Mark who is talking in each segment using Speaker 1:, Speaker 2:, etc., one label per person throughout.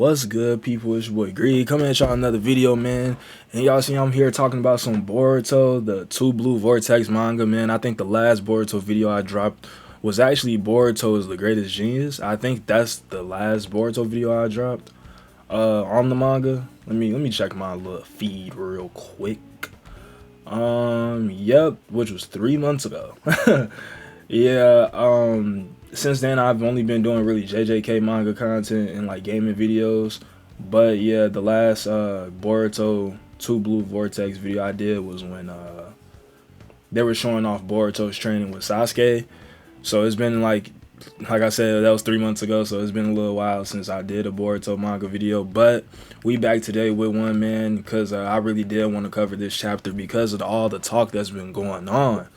Speaker 1: What's good, people? It's your boy Greed coming at y'all another video, man. And y'all see I'm here talking about some Boruto, the Two Blue Vortex manga, man. I think the last Boruto video I dropped was actually Boruto is the greatest genius. I think that's the last Boruto video I dropped on the manga. Let me check my little feed real quick. Yep, which was 3 months ago. Yeah, since then I've only been doing really JJK manga content and like gaming videos. But yeah, the last Boruto Two Blue Vortex video I did was when they were showing off Boruto's training with Sasuke. So it's been like I said, that was 3 months ago, so it's been a little while since I did a Boruto manga video. But we back today with one, man, because I really did want to cover this chapter because of all the talk that's been going on.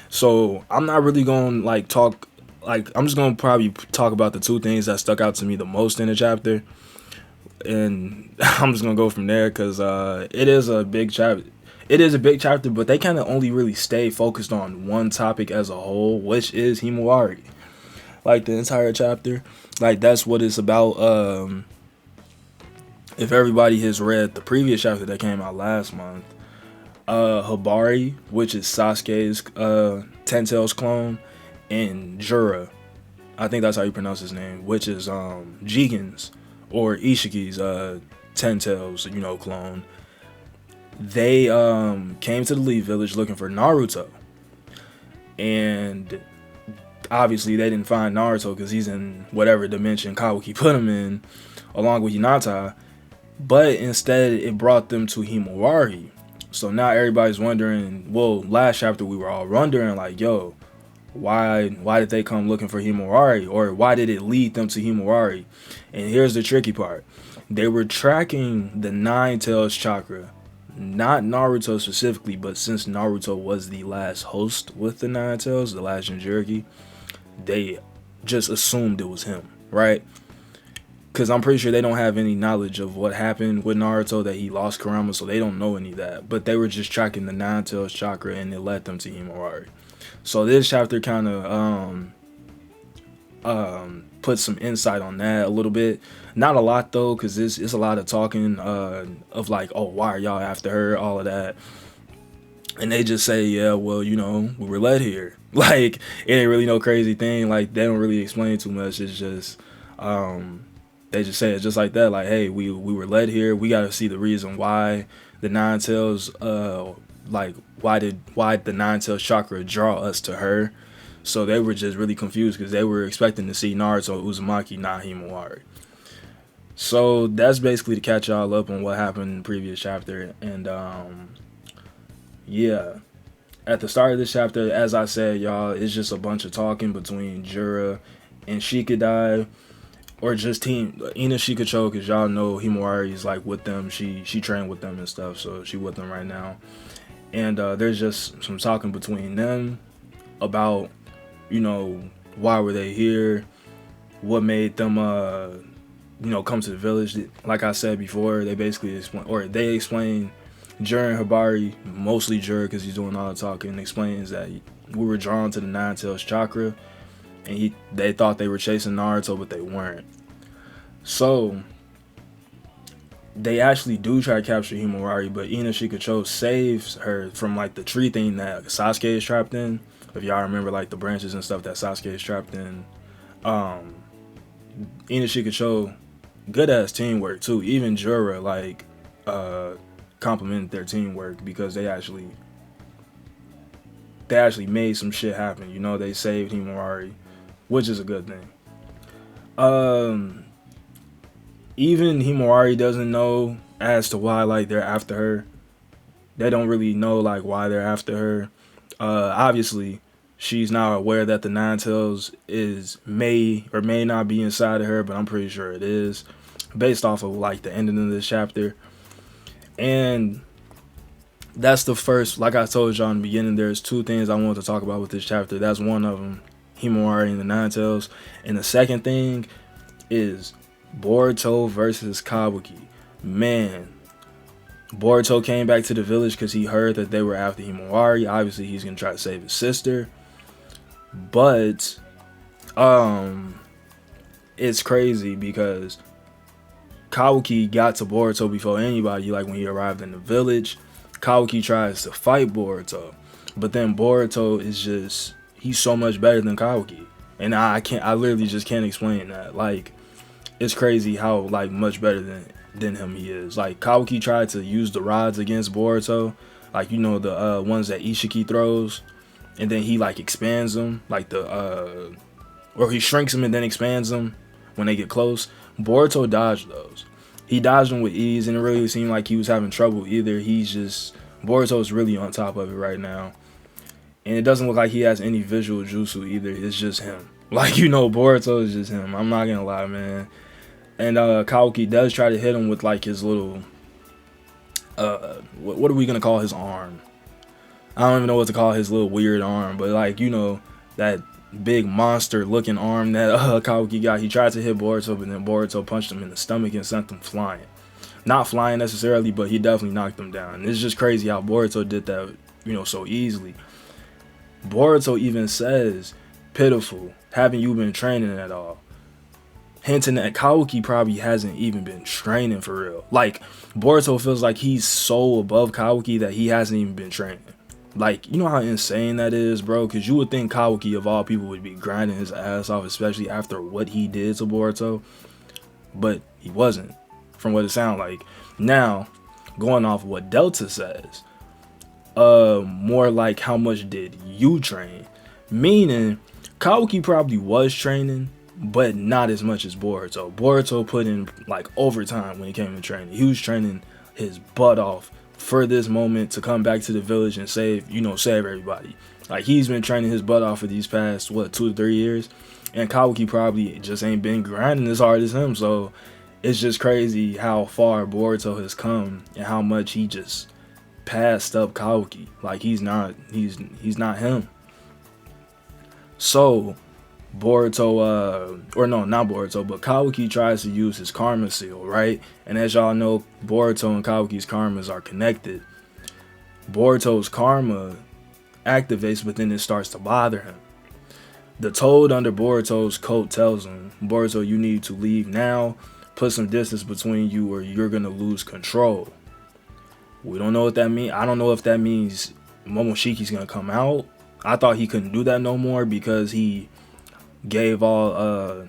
Speaker 1: So I'm not really going to I'm just going to probably talk about the two things that stuck out to me the most in the chapter. And I'm just going to go from there because it is a big chapter. It is a big chapter, but they kind of only really stay focused on one topic as a whole, which is Himawari. Like the entire chapter. Like that's what it's about. If everybody has read the previous chapter that came out last month, Hibari, which is Sasuke's Ten Tails clone, and Jura, I think that's how you pronounce his name, which is Jigen's or Ishiki's Ten Tails, clone. They came to the Leaf Village looking for Naruto, and obviously they didn't find Naruto because he's in whatever dimension Kaaki put him in, along with Hinata. But instead, it brought them to Himawari. So now everybody's wondering, well, last chapter we were all wondering, like, yo, why did they come looking for Himawari? Or why did it lead them to Himawari? And here's the tricky part. They were tracking the Nine Tails chakra. Not Naruto specifically, but since Naruto was the last host with the Nine Tails, the last Jinchuriki, they just assumed it was him, right? Because I'm pretty sure they don't have any knowledge of what happened with Naruto, that he lost Kurama, so they don't know any of that. But they were just tracking the Nine Tails chakra, and it led them to Himawari. So this chapter kind of put some insight on that a little bit. Not a lot, though, because it's a lot of talking of like, oh, why are y'all after her, all of that. And they just say, yeah, well, we were led here. Like, it ain't really no crazy thing. Like, they don't really explain too much. It's just... they just say it just like that, like, hey, we were led here. We got to see the reason why the Nine Tails, why the Nine Tails chakra draw us to her. So they were just really confused because they were expecting to see Naruto Uzumaki, not Himawari. So that's basically to catch y'all up on what happened in the previous chapter. And yeah, at the start of this chapter, as I said, y'all, it's just a bunch of talking between Jura and Shikadai. Or just team Ina Shikacho, because y'all know Himawari is like with them. She trained with them and stuff, so she with them right now. And there's just some talking between them about, why were they here, what made them come to the village. Like I said before, they basically explain Jura and Hibari, mostly Jura because he's doing all the talking, explains that we were drawn to the Nine Tails chakra. And they thought they were chasing Naruto, but they weren't. So they actually do try to capture Himawari, but Ina Shikacho saves her from like the tree thing that Sasuke is trapped in. If y'all remember, like the branches and stuff that Sasuke is trapped in. Ina Shikacho, good ass teamwork too. Even Jura complimented their teamwork because they actually made some shit happen. They saved Himawari, which is a good thing. Even Himawari doesn't know as to why they're after her. They don't really know why they're after her. Obviously, she's now aware that the Nine Tails may or may not be inside of her, but I'm pretty sure it is, based off of the ending of this chapter. And that's the first, like I told y'all in the beginning, there's two things I wanted to talk about with this chapter. That's one of them, Himawari and the Nine Tails. And the second thing is Boruto versus Kabuki. Man, Boruto came back to the village because he heard that they were after Himawari. Obviously, he's going to try to save his sister. But, it's crazy because Kaaki got to Boruto before anybody. Like when he arrived in the village, Kaaki tries to fight Boruto, but then Boruto is just, he's so much better than Kaaki, and I literally just can't explain that. Like, it's crazy how like much better than him he is. Like Kaaki tried to use the rods against Boruto, like, you know, the ones that Ishiki throws, and then he like expands them, like the or he shrinks them and then expands them when they get close. Boruto dodged those. He dodged them with ease, and it really seemed like he was having trouble either. Boruto's really on top of it right now. And it doesn't look like he has any visual jutsu either. It's just him. Like, you know, Boruto is just him. I'm not gonna lie, man. And Kaaki does try to hit him with like his little what are we gonna call his arm? I don't even know what to call his little weird arm, but like, you know, that big monster looking arm that Kaaki got. He tried to hit Boruto, but then Boruto punched him in the stomach and sent him flying. Not flying necessarily, but he definitely knocked him down. And it's just crazy how Boruto did that, you know, so easily. Boruto even says, "Pitiful, haven't you been training at all?" Hinting that Kaaki probably hasn't even been training for real. Like, Boruto feels like he's so above Kaaki that he hasn't even been training. Like, you know how insane that is, bro? Because you would think Kaaki, of all people, would be grinding his ass off, especially after what he did to Boruto. But he wasn't, from what it sounded like. Now, going off what Delta says, more like how much did you train? Meaning, Kaaki probably was training, but not as much as Boruto. Boruto put in like overtime when it came to training. He was training his butt off for this moment to come back to the village and save everybody. Like, he's been training his butt off for these past 2 to 3 years, and Kaaki probably just ain't been grinding as hard as him. So it's just crazy how far Boruto has come and how much he just passed up Kaaki. Like, he's not him. So Boruto, or no, not Boruto, but Kaaki tries to use his karma seal, right? And as y'all know, Boruto and Kawaki's karmas are connected. Boruto's karma activates, but then it starts to bother him. The toad under Boruto's coat tells him, "Boruto, you need to leave now. Put some distance between you or you're gonna lose control." We don't know what that means. I don't know if that means Momoshiki's gonna come out. I thought he couldn't do that no more because he gave Boruto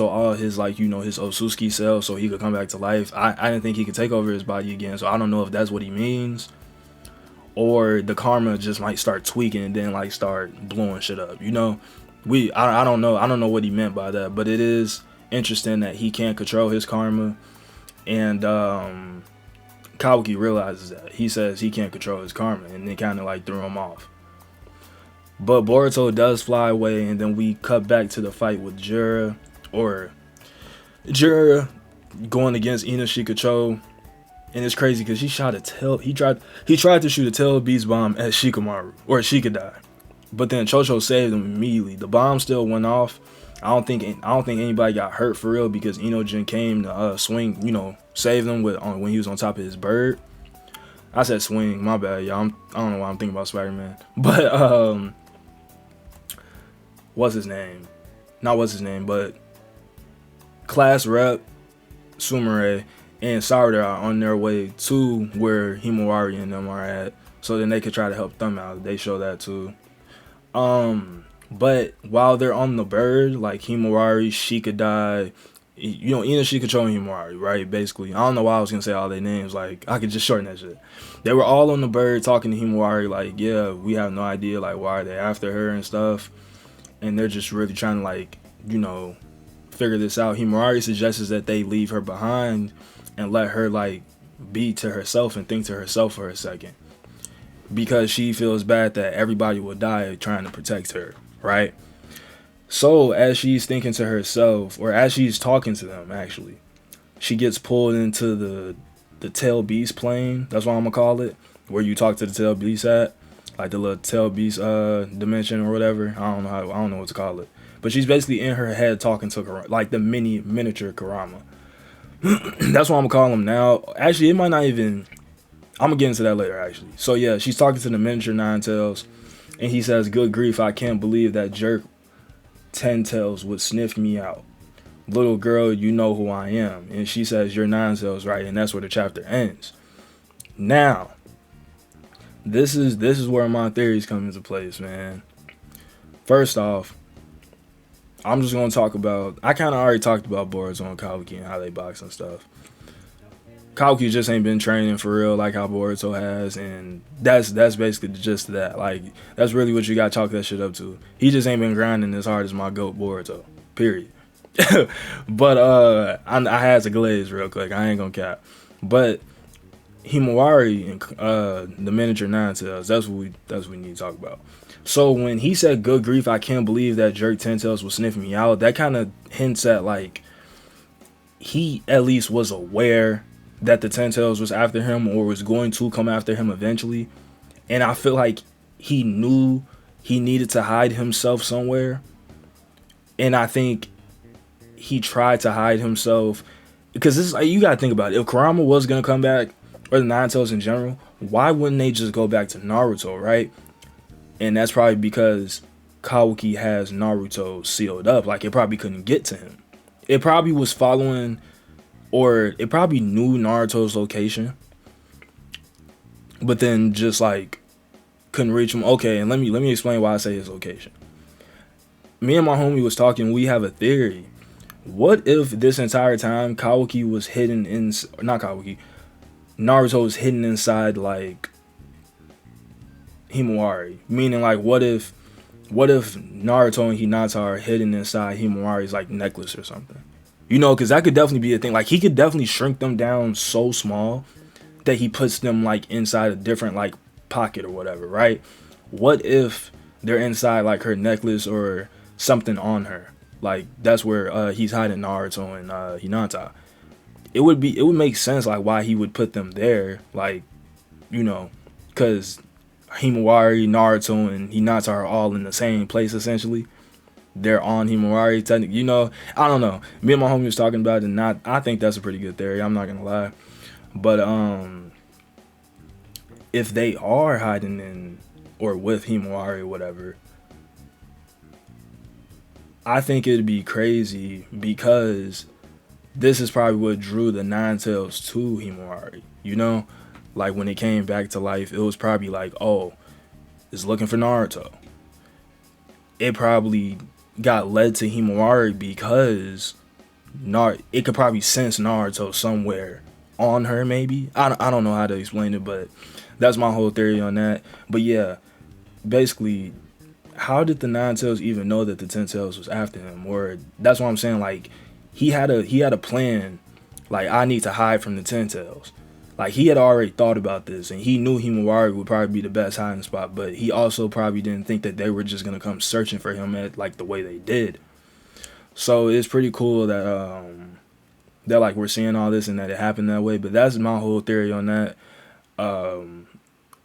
Speaker 1: all his, like, you know, his Otsutsuki cells so he could come back to life. I didn't think he could take over his body again, so I don't know if that's what he means. Or the karma just might start tweaking and then like start blowing shit up. You know, I don't know. I don't know what he meant by that, but it is interesting that he can't control his karma. And Kaaki realizes that. He says he can't control his karma, and it kind of like threw him off. But Boruto does fly away, and then we cut back to the fight with Jiraiya going against Ino Shikacho. And it's crazy because he tried to shoot a tail beast bomb at Shikamaru, or Shikadai. But then Chocho saved him immediately. The bomb still went off. I don't think anybody got hurt for real because Inojin came to swing, you know, save them when he was on top of his bird. I said swing, my bad, y'all. I don't know why I'm thinking about Spider-Man. But what's his name? Not what's his name, but class rep Sumire and Sarada are on their way to where Himawari and them are at, so then they could try to help them out. They show that too. But while they're on the bird, like Himawari, Shikadai, you know, Ino Shikacho and Himawari, right? Basically, I don't know why I was gonna say all their names. Like, I could just shorten that shit. They were all on the bird talking to Himawari, like, yeah, we have no idea, like, why are they after her and stuff. And they're just really trying to, like, you know, figure this out. Himawari suggests that they leave her behind and let her, like, be to herself and think to herself for a second, because she feels bad that everybody will die trying to protect her, right? So as she's thinking to herself, or as she's talking to them, actually, she gets pulled into the tail beast plane. That's what I'm gonna call it, where you talk to the tail beast at, like the little tail beast dimension or whatever. I don't know what to call it, but she's basically in her head talking to her, like the miniature Kurama. That's what I'm gonna call him now. Actually, it might not even. I'm gonna get into that later, actually. So yeah, she's talking to the miniature Ninetales, and he says, "Good grief, I can't believe that jerk Ten Tails would sniff me out. little girl, you know who I am. And she says, you're Nine Tails, right? And that's where the chapter ends. Now, this is where my theories come into place, man. First off, I'm just gonna talk about. I kind of already talked about Boruto and Kaaki and how they box and stuff. Kaaki just ain't been training for real like how Boruto has, and that's basically the gist of that. Like, that's really what you got to chalk that shit up to. He just ain't been grinding as hard as my GOAT Boruto. Period. But I had to glaze real quick. I ain't gonna cap. But Himawari and the miniature Nine Tails, that's what we need to talk about. So when he said, good grief, I can't believe that jerk 10 Tails was sniffing me out, that kind of hints at, like, he at least was aware that the 10 Tails was after him or was going to come after him eventually. And I feel like he knew he needed to hide himself somewhere. And I think he tried to hide himself. Because this is, like, you got to think about it. If Kurama was going to come back, or the Nine Tails in general, why wouldn't they just go back to Naruto, right? And that's probably because Kaaki has Naruto sealed up. Like, it probably couldn't get to him. It probably was following, or it probably knew Naruto's location, but then just, like, couldn't reach him. Okay, and let me explain why I say his location. Me and my homie was talking, we have a theory. What if this entire time Kaaki was hidden in, not Kaaki, Naruto was hidden inside, like, Himawari? Meaning, like, what if Naruto and Hinata are hidden inside Himawari's, like, necklace or something? You know, because that could definitely be a thing. Like, he could definitely shrink them down so small that he puts them, like, inside a different, like, pocket or whatever, right? What if they're inside, like, her necklace or something on her? Like, that's where he's hiding Naruto and Hinata. It would make sense, like, why he would put them there, like, you know, because Himawari, Naruto, and Hinata are all in the same place, essentially. They're on Himawari, technically, you know. I don't know. Me and my homie was talking about it, and I think that's a pretty good theory. I'm not gonna lie. But if they are hiding in or with Himawari or whatever, I think it'd be crazy because this is probably what drew the Nine Tails to Himawari, you know? Like, when it came back to life, it was probably like, oh, it's looking for Naruto. It probably got led to Himawari because it could probably sense Naruto somewhere on her, maybe. I don't know how to explain it, but that's my whole theory on that. But yeah, basically, how did the Nine Tails even know that the 10 Tails was after him? Or that's what I'm saying, like, he had a plan, like, I need to hide from the 10 Tails. Like, he had already thought about this, and he knew Himawari would probably be the best hiding spot, but he also probably didn't think that they were just going to come searching for him at, like, the way they did. So it's pretty cool that, like, we're seeing all this and that it happened that way, but that's my whole theory on that.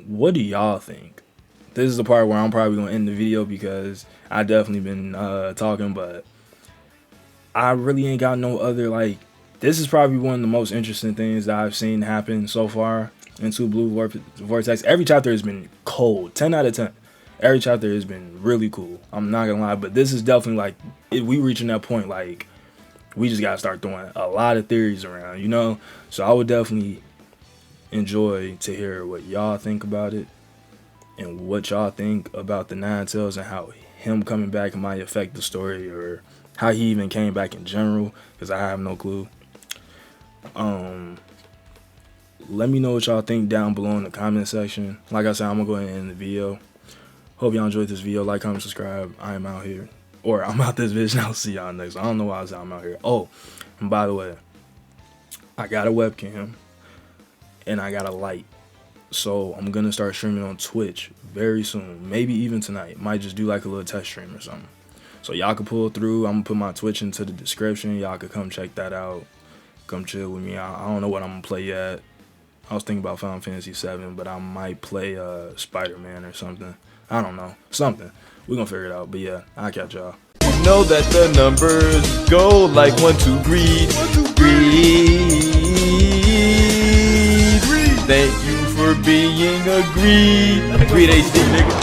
Speaker 1: What do y'all think? This is the part where I'm probably going to end the video because I definitely been talking, but I really ain't got no other, like, this is probably one of the most interesting things that I've seen happen so far in Two Blue Vortex. Every chapter has been cold. 10 out of 10. Every chapter has been really cool. I'm not going to lie. But this is definitely, like, we reaching that point, like, we just got to start throwing a lot of theories around, you know? So I would definitely enjoy to hear what y'all think about it and what y'all think about the Nine Tails and how him coming back might affect the story or how he even came back in general, because I have no clue. Let me know what y'all think down below in the comment section. Like I said, I'm gonna go ahead and end the video. Hope y'all enjoyed this video. Like, comment, subscribe. I am out here, or I'm out this bitch. I'll see y'all next. I don't know why I said I'm out here. Oh, and by the way, I got a webcam and I got a light, so I'm gonna start streaming on Twitch very soon. Maybe even tonight. Might just do like a little test stream or something. So y'all can pull through. I'm gonna put my Twitch into the description. Y'all can come check that out. Come chill with me. I don't know what I'm gonna play yet. I was thinking about Final Fantasy 7, but I might play Spider-Man or something. I don't know. Something. We're gonna figure it out. But yeah, I'll catch y'all.
Speaker 2: Know that the numbers go like 1, 2, greed. Thank you for being agreed. Greed HD, nigga.